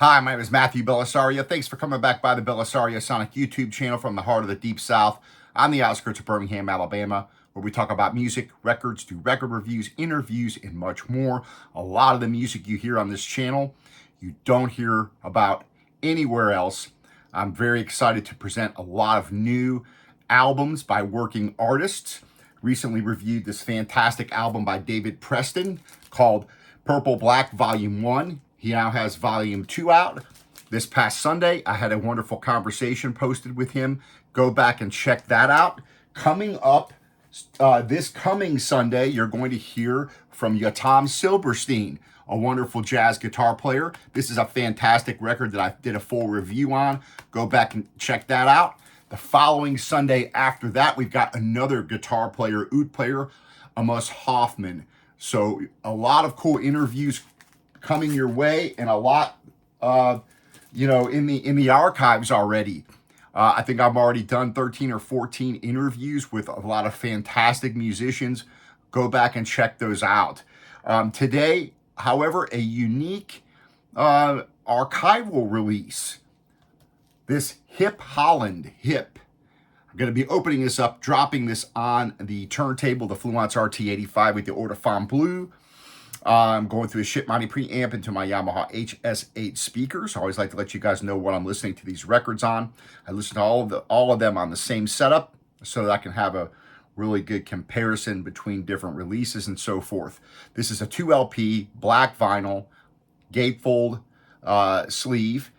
Hi, my name is Matthew Bellisario. Thanks for coming back by the BellisarioSonic YouTube channel from the heart of the Deep South on the outskirts of Birmingham, Alabama, where we talk about music, records, do record reviews, interviews, and much more. A lot of the music you hear on this channel, you don't hear about anywhere else. I'm very excited to present a lot of new albums by working artists. Recently reviewed this fantastic album by David Preston called Purple Black Volume 1. He now has Volume 2 out. This past Sunday, I had a wonderful conversation posted with him. Go back and check that out. Coming up this coming Sunday, you're going to hear from Yotam Silberstein, a wonderful jazz guitar player. This is a fantastic record that I did a full review on. Go back and check that out. The following Sunday after that, we've got another guitar player, oud player, Amos Hoffman. So a lot of cool interviews coming your way, and a lot, in the archives already. I think I've already done 13 or 14 interviews with a lot of fantastic musicians. Go back and check those out. Today, however, a unique archival release. This Holland. I'm going to be opening this up, dropping this on the turntable, the Fluence RT85 with the Ortofon Blue. I'm going through a Shipmoney preamp into my Yamaha HS8 speakers. I always like to let you guys know what I'm listening to these records on. I listen to all of them on the same setup so that I can have a really good comparison between different releases and so forth. This is a 2LP black vinyl gatefold sleeve.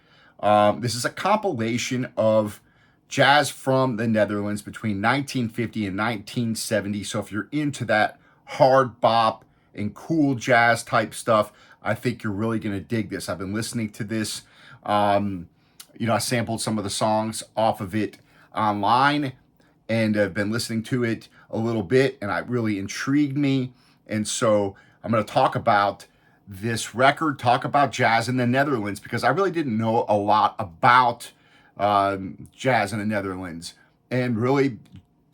This is a compilation of jazz from the Netherlands between 1950 and 1970. So if you're into that hard bop and cool jazz type stuff, I think you're really going to dig this. I've been listening to this. I sampled some of the songs off of it online and I've been listening to it a little bit, and it really intrigued me. And so I'm going to talk about this record, talk about jazz in the Netherlands, because I really didn't know a lot about jazz in the Netherlands. And really,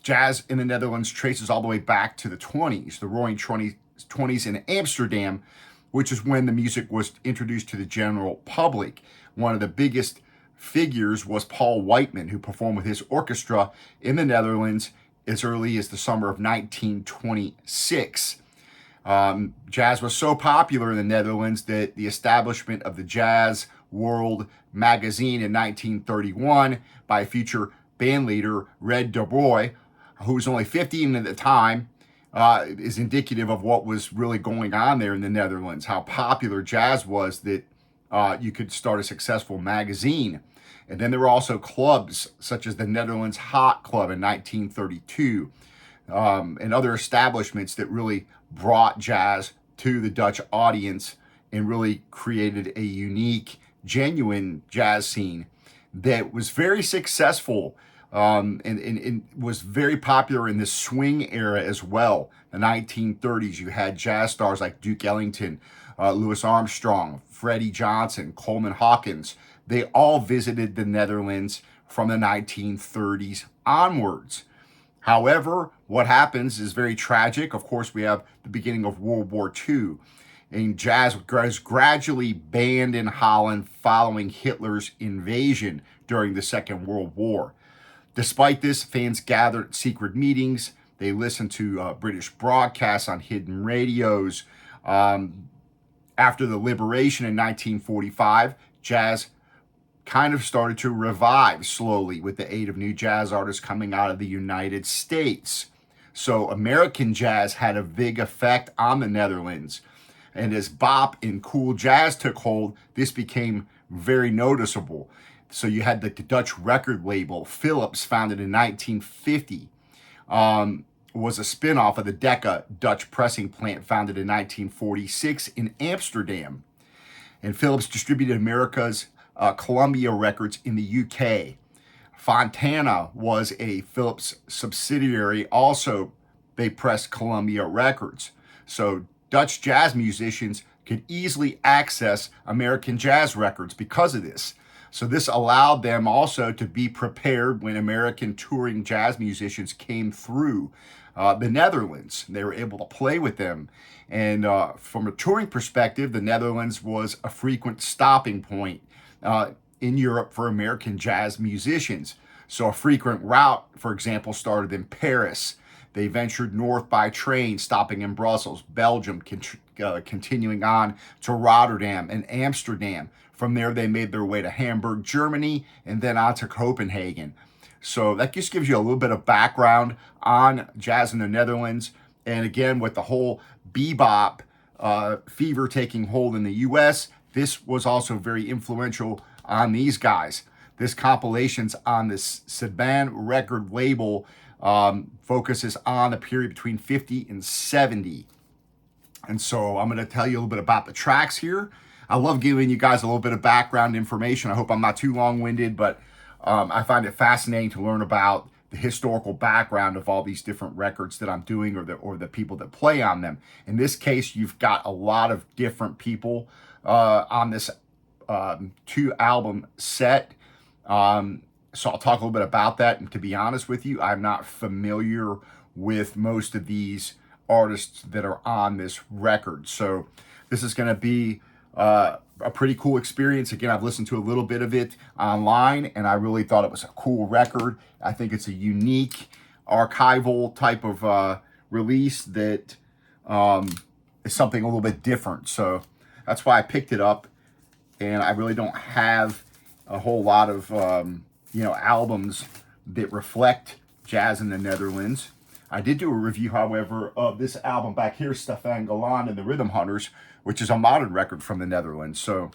jazz in the Netherlands traces all the way back to the 20s, the roaring 20s in Amsterdam, which is when the music was introduced to the general public. One of the biggest figures was Paul Whiteman, who performed with his orchestra in the Netherlands as early as the summer of 1926. Jazz was so popular in the Netherlands that the establishment of the Jazz World magazine in 1931 by future band leader Red de Boy, who was only 15 at the time, is indicative of what was really going on there in the Netherlands, how popular jazz was that you could start a successful magazine. And then there were also clubs such as the Netherlands Hot Club in 1932 and other establishments that really brought jazz to the Dutch audience and really created a unique, genuine jazz scene that was very successful and was very popular in the swing era as well. The 1930s, you had jazz stars like Duke Ellington, Louis Armstrong, Freddie Johnson, Coleman Hawkins. They all visited the Netherlands from the 1930s onwards. However, what happens is very tragic. Of course, we have the beginning of World War II, and jazz was gradually banned in Holland following Hitler's invasion during the Second World War. Despite this, fans gathered at secret meetings. They listened to British broadcasts on hidden radios. After the liberation in 1945, jazz kind of started to revive slowly with the aid of new jazz artists coming out of the United States. So American jazz had a big effect on the Netherlands. And as bop and cool jazz took hold, this became very noticeable. So you had the Dutch record label, Philips, founded in 1950, was a spinoff of the Decca Dutch pressing plant founded in 1946 in Amsterdam. And Philips distributed America's Columbia Records in the UK. Fontana was a Philips subsidiary. Also, they pressed Columbia Records. So Dutch jazz musicians could easily access American jazz records because of this. So this allowed them also to be prepared when American touring jazz musicians came through the Netherlands. They were able to play with them. And from a touring perspective, the Netherlands was a frequent stopping point in Europe for American jazz musicians. So a frequent route, for example, started in Paris. They ventured north by train, stopping in Brussels, Belgium, continuing on to Rotterdam and Amsterdam. From there, they made their way to Hamburg, Germany, and then on to Copenhagen. So that just gives you a little bit of background on jazz in the Netherlands. And again, with the whole bebop fever taking hold in the U.S., this was also very influential on these guys. This compilation's on this Sdban record label, focuses on the period between 50 and 70. And so I'm going to tell you a little bit about the tracks here. I love giving you guys a little bit of background information. I hope I'm not too long-winded, but I find it fascinating to learn about the historical background of all these different records that I'm doing, or the people that play on them. In this case, you've got a lot of different people on this 2-album set. So I'll talk a little bit about that. And to be honest with you, I'm not familiar with most of these artists that are on this record. So this is going to be a pretty cool experience. Again, I've listened to a little bit of it online, and I really thought it was a cool record. I think it's a unique archival type of release that is something a little bit different. So that's why I picked it up. And I really don't have a whole lot of albums that reflect jazz in the Netherlands. I did do a review, however, of this album back here, Stefan Galan and the Rhythm Hunters, which is a modern record from the Netherlands. So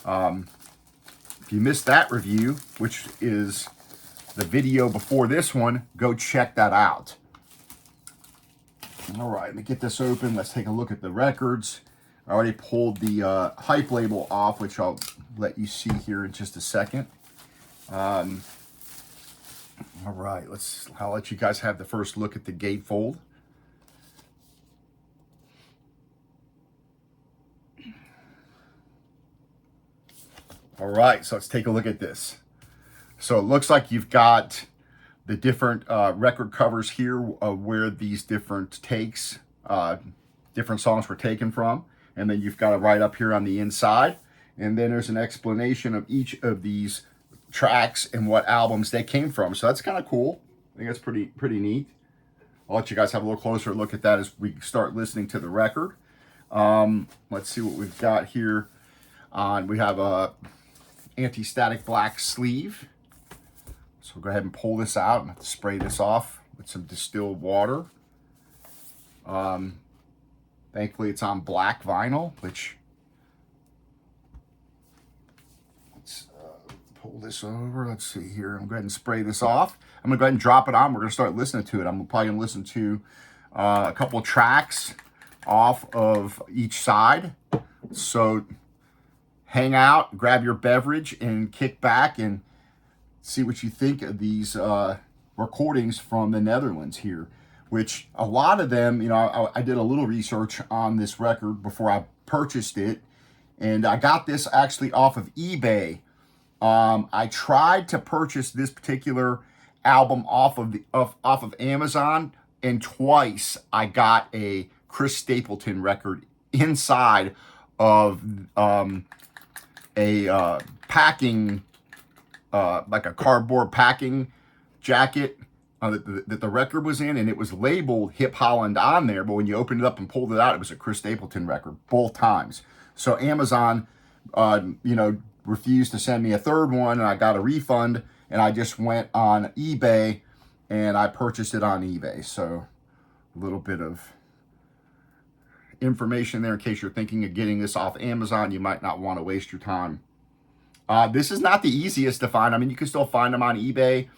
if you missed that review, which is the video before this one, go check that out. All right, let me get this open. Let's take a look at the records. I already pulled the hype label off, which I'll let you see here in just a second. All right, I'll let you guys have the first look at the gatefold. All right, so let's take a look at this. So it looks like you've got the different record covers here where these different takes, different songs were taken from. And then you've got it right up here on the inside. And then there's an explanation of each of these tracks and what albums they came from. So that's kind of cool. I think that's pretty neat. I'll let you guys have a little closer look at that as we start listening to the record. Let's see what we've got here. We have a anti-static black sleeve. So we'll go ahead and pull this out and spray this off with some distilled water. Thankfully, it's on black vinyl, which, let's pull this over. Let's see here. I'm going to go ahead and spray this off. I'm going to go ahead and drop it on. We're going to start listening to it. I'm probably going to listen to a couple tracks off of each side. So hang out, grab your beverage, and kick back and see what you think of these recordings from the Netherlands here. Which a lot of them, I did a little research on this record before I purchased it, and I got this actually off of eBay. I tried to purchase this particular album off of Amazon, and twice I got a Chris Stapleton record inside of a packing, like a cardboard packing jacket. That the record was in, and it was labeled Hip Holland on there, but when you opened it up and pulled it out, it was a Chris Stapleton record both times. So Amazon, refused to send me a third one, and I got a refund, and I just went on eBay and I purchased it on eBay. So a little bit of information there in case you're thinking of getting this off Amazon. You might not want to waste your time. This is not the easiest to find. I mean, you can still find them on eBay.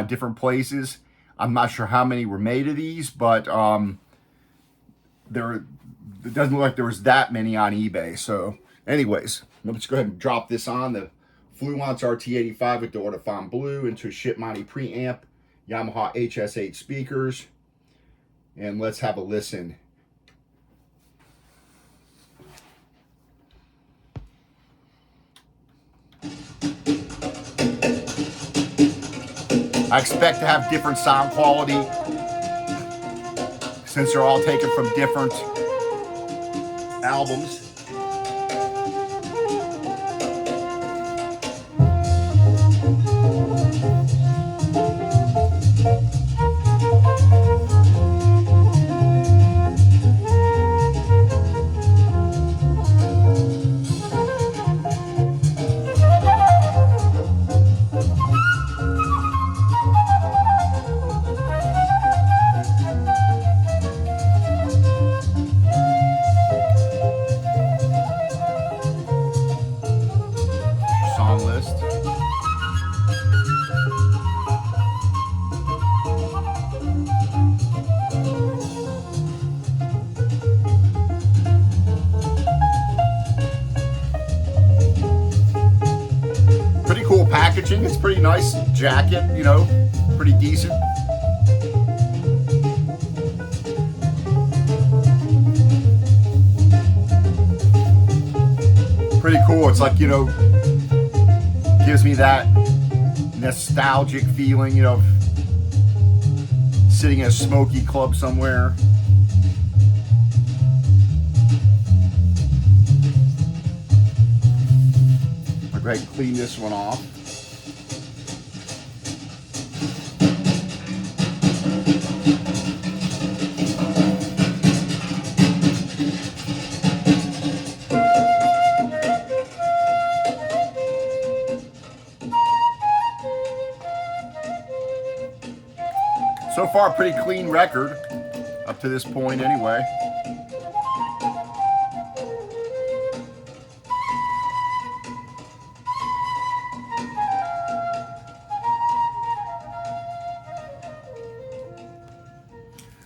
Different places. I'm not sure how many were made of these, but it doesn't look like there was that many on eBay. So anyways, let's go ahead and drop this on the Fluence RT85 with the Audiophone Blue into a Shipmoney preamp, Yamaha HS8 speakers, and let's have a listen. I expect to have different sound quality since they're all taken from different albums. Song list. Pretty cool packaging. It's pretty nice jacket, you know, pretty decent. Pretty cool. It's like, you know, gives me that nostalgic feeling, you know, of sitting in a smoky club somewhere. I'll go ahead and clean this one off. So far, pretty clean record, up to this point anyway.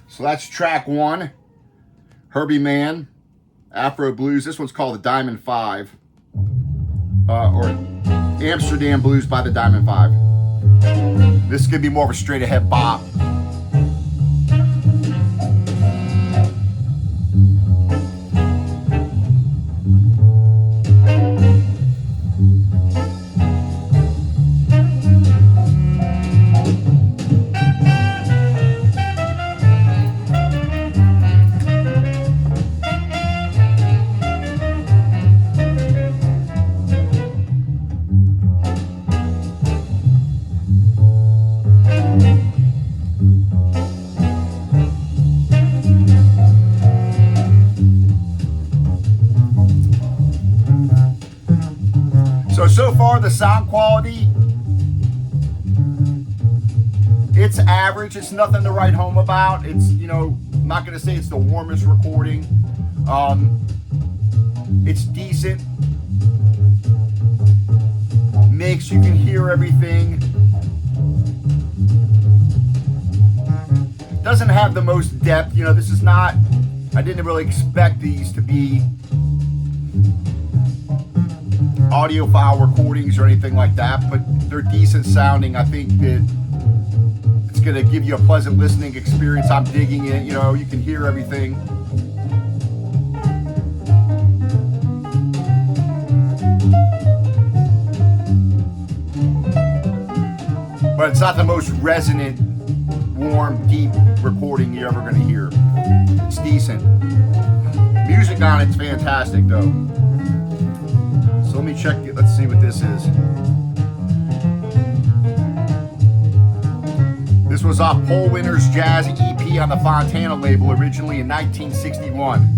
So that's track 1, Herbie Mann, Afro Blues. This one's called the Diamond 5, or Amsterdam Blues by the Diamond 5. This is gonna be more of a straight ahead bop. So far, the sound quality, it's average. It's nothing to write home about. It's, you know, I'm not going to say it's the warmest recording. It's decent. Mix, you can hear everything. Doesn't have the most depth. You know, this is not, I didn't really expect these to be audiophile recordings or anything like that, but they're decent sounding. I think that it's going to give you a pleasant listening experience. I'm digging it. You know, you can hear everything. But it's not the most resonant, warm, deep recording you're ever going to hear. It's decent. Music on it's fantastic though. So let me check it. Let's see what this is. This was off Pole Winners Jazz EP on the Fontana label, originally in 1961.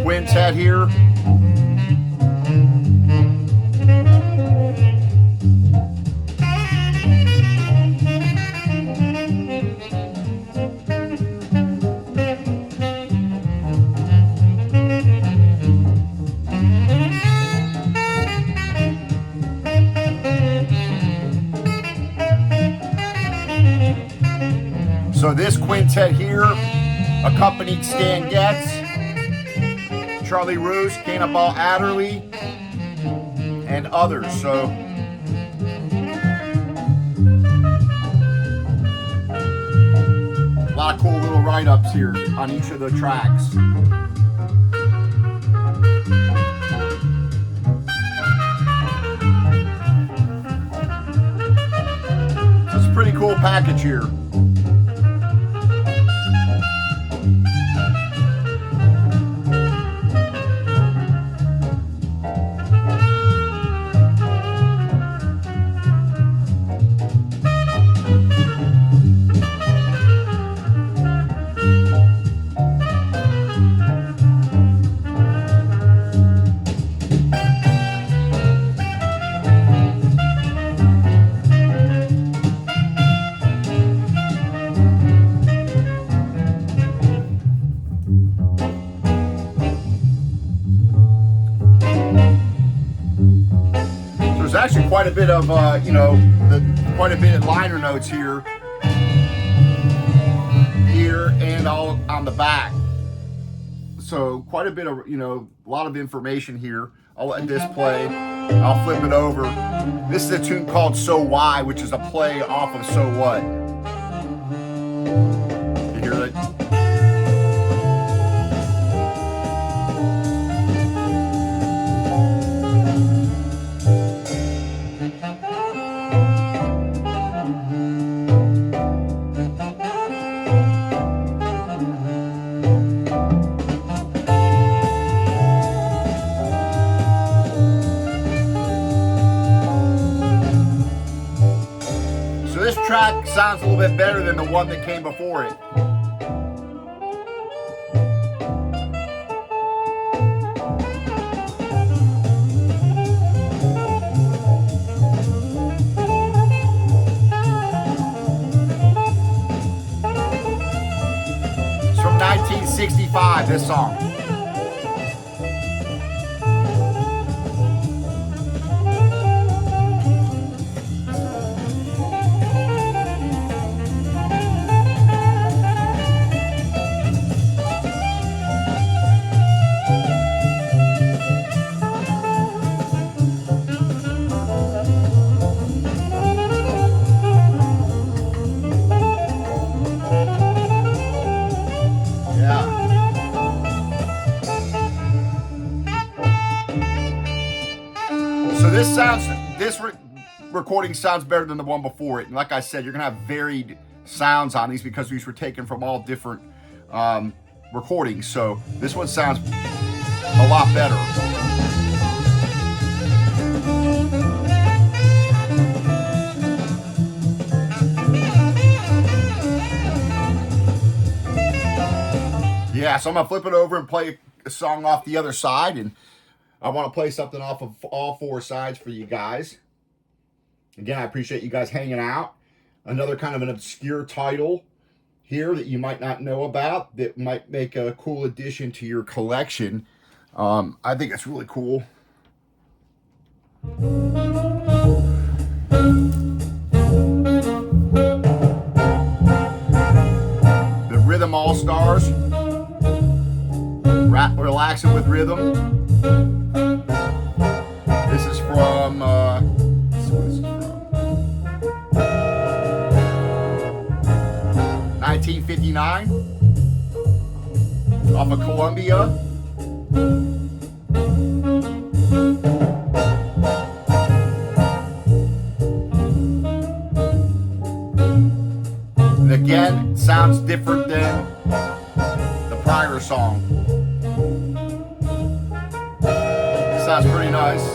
Quintet here. So this quintet here accompanied Stan Getz, Charlie Rose, Cannonball Adderley, and others. So a lot of cool little write-ups here on each of the tracks. So it's a pretty cool package here. Actually quite a bit of quite a bit of liner notes here and all on the back, so quite a bit of a lot of information here. I'll let this play. I'll flip it over. This is a tune called So Why, which is a play off of So What. You hear that? This track sounds a little bit better than the one that came before it. It's from 1965, this song. So this recording sounds better than the one before it. And like I said, you're gonna have varied sounds on these because these were taken from all different recordings. So this one sounds a lot better. Yeah, so I'm gonna flip it over and play a song off the other side, and I want to play something off of all four sides for you guys. Again, I appreciate you guys hanging out. Another kind of an obscure title here that you might not know about that might make a cool addition to your collection. I think it's really cool. The Rhythm All-Stars. Relaxing with Rhythm. This is from, what is this from? 1959. Off of Columbia. And again, sounds different than the prior song. Sounds pretty nice.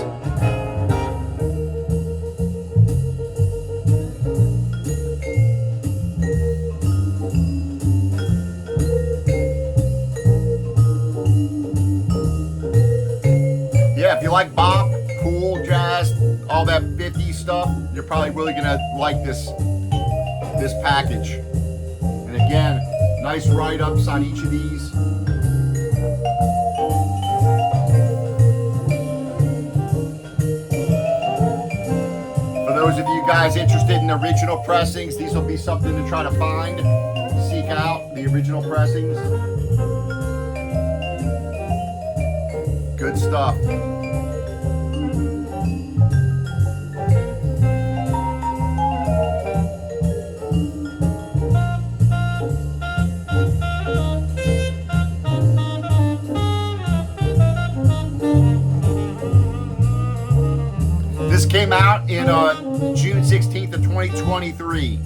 Yeah, if you like bop, cool jazz, all that 50s stuff, you're probably really gonna like this package. And again, nice write-ups on each of these. For those of you guys interested in original pressings, these will be something to try to find. Seek out the original pressings. Good stuff. came out in June 16th of 2023.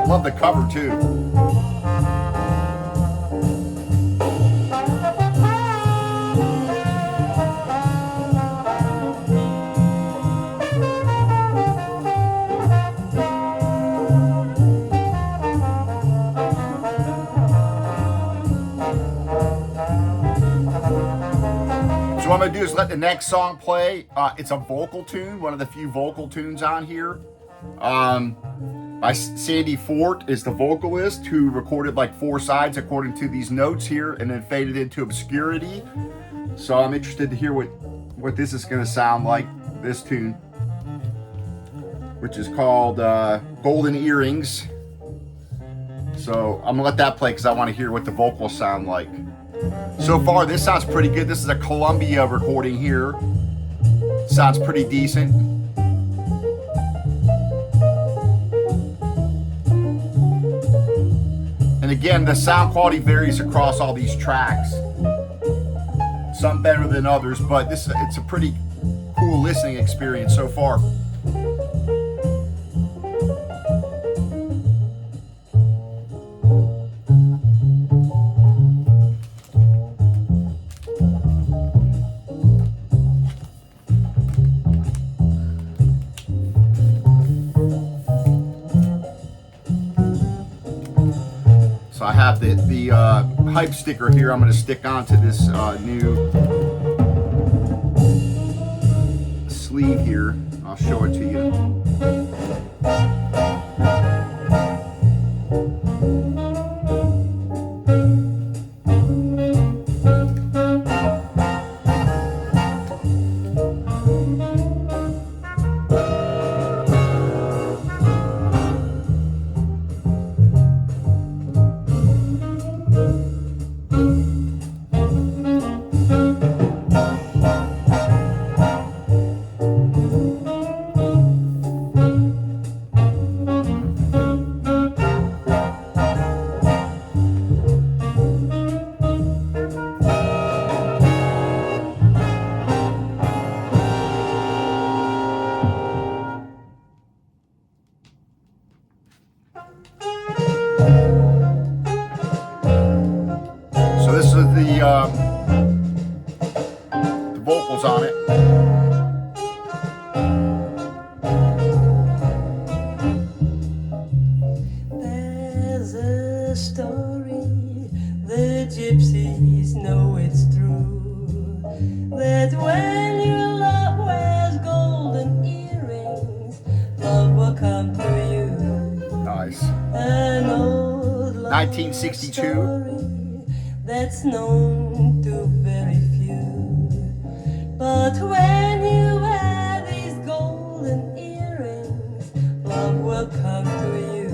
Love the cover too. So what I'm going to do is let the next song play. It's a vocal tune, one of the few vocal tunes on here. By Sandy Fort is the vocalist, who recorded like 4 sides according to these notes here and then faded into obscurity. So I'm interested to hear what this is going to sound like, this tune, which is called Golden Earrings. So I'm going to let that play because I want to hear what the vocals sound like. So far, this sounds pretty good. This is a Columbia recording here. Sounds pretty decent. And again, the sound quality varies across all these tracks. Some better than others, but it's a pretty cool listening experience so far. So I have the hype sticker here. I'm going to stick onto this new sleeve here. I'll show it to you. So this is the vocals on it. There's a story, the gypsies know it's true, that when your love wears golden earrings, love will come to you. Nice. An old 1962. story that's known to very few. But when you wear these golden earrings, love will come to you.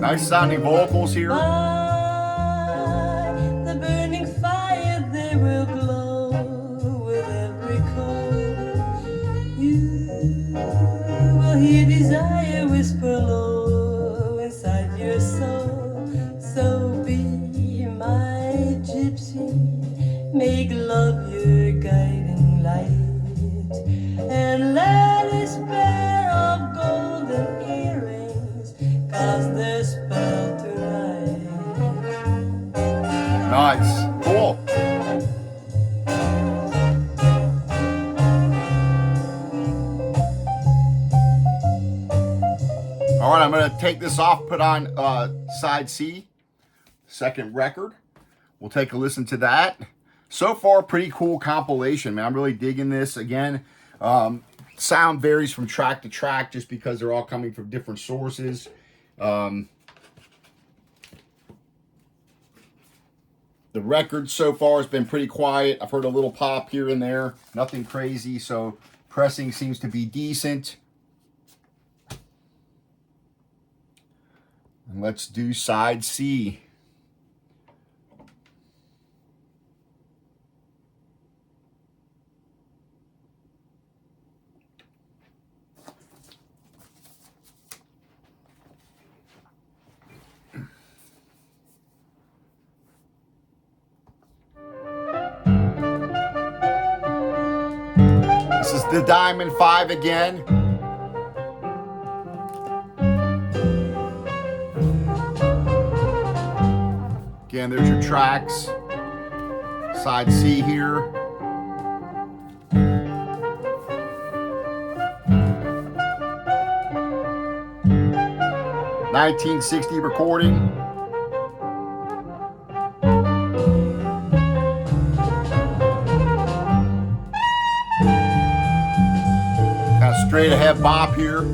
Nice sounding vocals here. By the burning fire All right, I'm going to take this off, put on side C, second record. We'll take a listen to that. So far, pretty cool compilation, man. I'm really digging this. Again, sound varies from track to track just because they're all coming from different sources. The record so far has been pretty quiet. I've heard a little pop here and there. Nothing crazy, so pressing seems to be decent. And let's do side C. This is the Diamond 5 again. Again, there's your tracks. Side C here. (1960) recording. Kind of straight ahead bop here.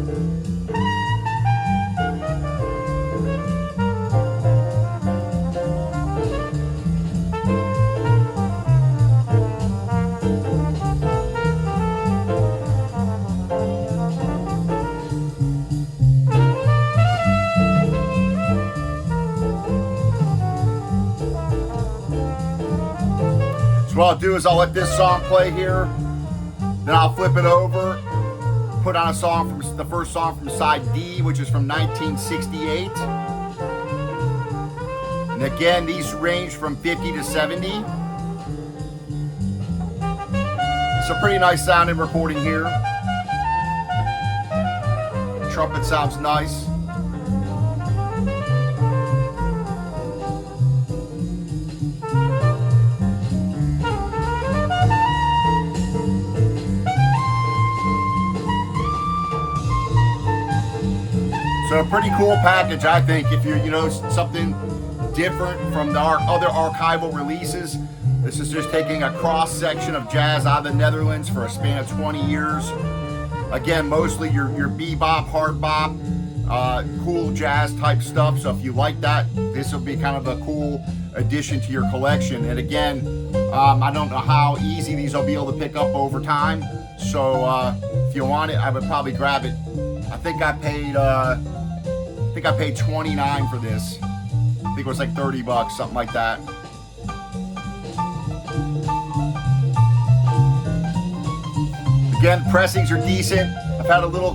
So what I'll do is I'll let this song play here, then I'll flip it over, put on a song from the first song from side D, which is from 1968. And again, these range from 50 to 70. It's a pretty nice sounding recording here. Trumpet sounds nice. So a pretty cool package, I think, if you're, something different from the other archival releases. This is just taking a cross-section of jazz out of the Netherlands for a span of 20 years. Again, mostly your bebop, hard bop, cool jazz type stuff. So if you like that, this will be kind of a cool addition to your collection. And again, I don't know how easy these will be able to pick up over time. So if you want it, I would probably grab it. I think I paid $29 for this. I think it was like $30, something like that. Again, pressings are decent. I've had a little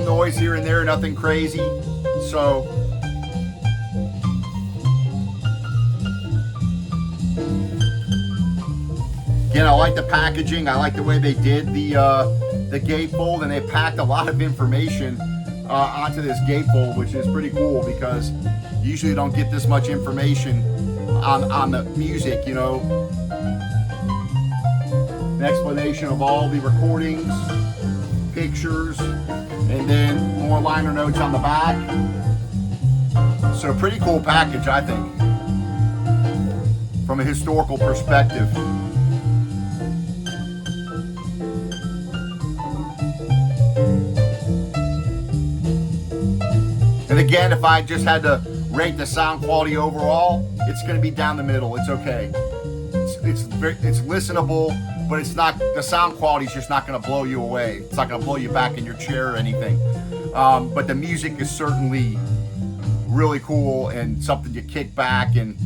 noise here and there, nothing crazy. So again, I like the packaging. I like the way they did the gatefold, and they packed a lot of information onto this gatefold, which is pretty cool because you usually don't get this much information on the music, An explanation of all the recordings, pictures, and then more liner notes on the back. So pretty cool package, I think, from a historical perspective. And again, if I just had to rate the sound quality overall, it's going to be down the middle. It's okay. It's listenable, but it's not. The sound quality is just not going to blow you away. It's not going to blow you back in your chair or anything. But the music is certainly really cool and something you kick back and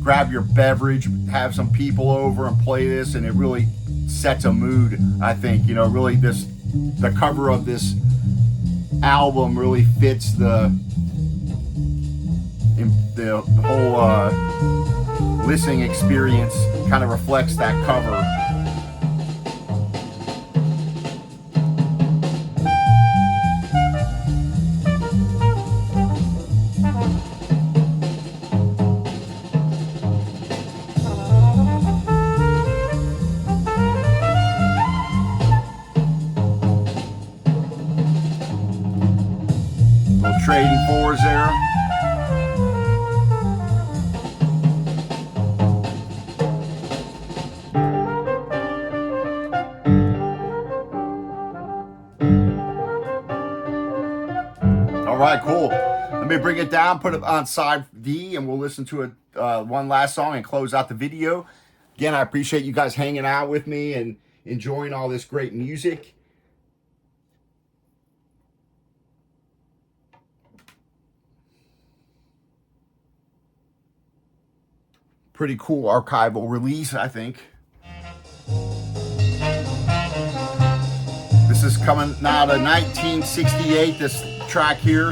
grab your beverage, have some people over and play this, and it really sets a mood. I think really the cover of this album really fits the whole listening experience. Kind of reflects that cover. trading fours there. All right, cool. Let me bring it down, put it on side D, and we'll listen to it one last song and close out the video. Again, I appreciate you guys hanging out with me and enjoying all this great music. Pretty cool archival release, I think. This is coming out of 1968, this track here.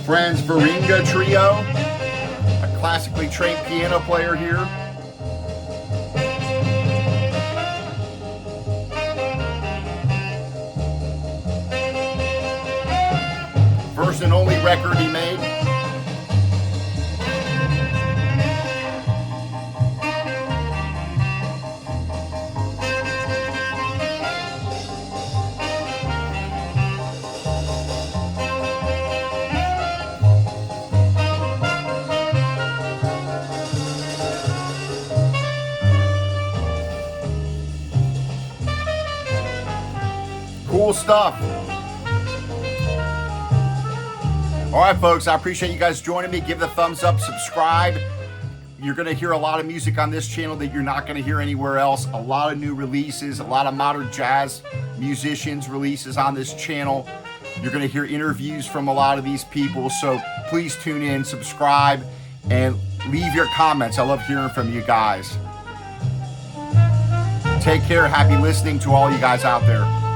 Franz Varinga Trio, a classically trained piano player here. First and only record he made. Cool stuff. All right, folks, I appreciate you guys joining me. Give the thumbs up, subscribe. You're going to hear a lot of music on this channel that you're not going to hear anywhere else. A lot of new releases, a lot of modern jazz musicians releases on this channel. You're going to hear interviews from a lot of these people. So please tune in, subscribe, and leave your comments. I love hearing from you guys. Take care. Happy listening to all you guys out there.